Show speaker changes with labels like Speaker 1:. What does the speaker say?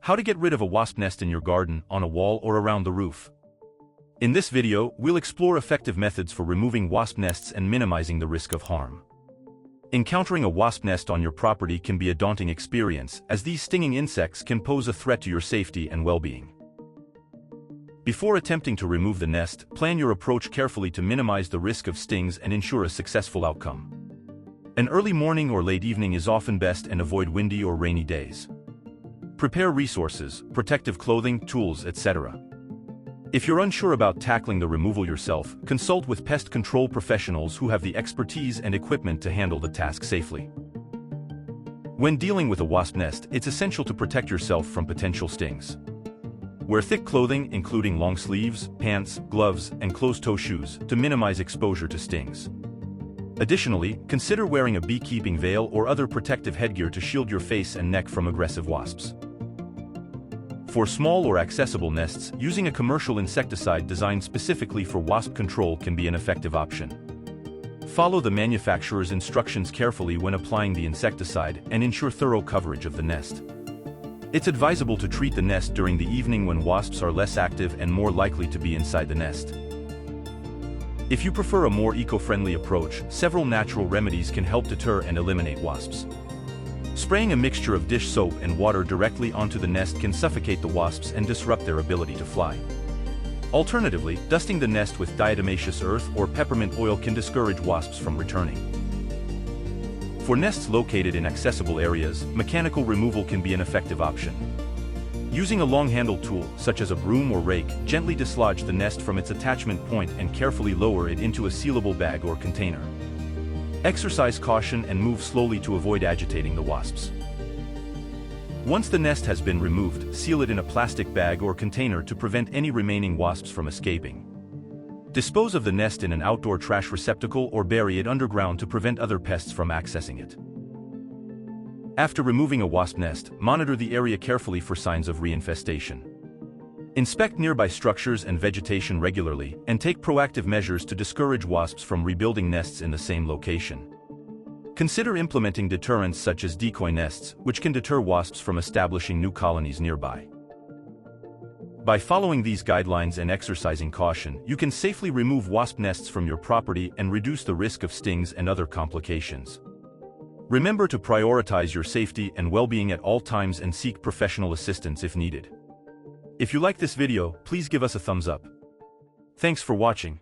Speaker 1: How to get rid of a wasp nest in your garden, on a wall or around the roof. In this video, we'll explore effective methods for removing wasp nests and minimizing the risk of harm. Encountering a wasp nest on your property can be a daunting experience, as these stinging insects can pose a threat to your safety and well-being. Before attempting to remove the nest, plan your approach carefully to minimize the risk of stings and ensure a successful outcome. An early morning or late evening is often best, and avoid windy or rainy days. Prepare resources, protective clothing, tools, etc. If you're unsure about tackling the removal yourself, consult with pest control professionals who have the expertise and equipment to handle the task safely. When dealing with a wasp nest, it's essential to protect yourself from potential stings. Wear thick clothing, including long sleeves, pants, gloves, and closed-toe shoes, to minimize exposure to stings. Additionally, consider wearing a beekeeping veil or other protective headgear to shield your face and neck from aggressive wasps. For small or accessible nests, using a commercial insecticide designed specifically for wasp control can be an effective option. Follow the manufacturer's instructions carefully when applying the insecticide and ensure thorough coverage of the nest. It's advisable to treat the nest during the evening when wasps are less active and more likely to be inside the nest. If you prefer a more eco-friendly approach, several natural remedies can help deter and eliminate wasps. Spraying a mixture of dish soap and water directly onto the nest can suffocate the wasps and disrupt their ability to fly. Alternatively, dusting the nest with diatomaceous earth or peppermint oil can discourage wasps from returning. For nests located in accessible areas, mechanical removal can be an effective option. Using a long-handled tool, such as a broom or rake, gently dislodge the nest from its attachment point and carefully lower it into a sealable bag or container. Exercise caution and move slowly to avoid agitating the wasps. Once the nest has been removed, seal it in a plastic bag or container to prevent any remaining wasps from escaping. Dispose of the nest in an outdoor trash receptacle or bury it underground to prevent other pests from accessing it. After removing a wasp nest, monitor the area carefully for signs of reinfestation. Inspect nearby structures and vegetation regularly, and take proactive measures to discourage wasps from rebuilding nests in the same location. Consider implementing deterrents such as decoy nests, which can deter wasps from establishing new colonies nearby. By following these guidelines and exercising caution, you can safely remove wasp nests from your property and reduce the risk of stings and other complications. Remember to prioritize your safety and well-being at all times and seek professional assistance if needed. If you like this video, please give us a thumbs up. Thanks for watching.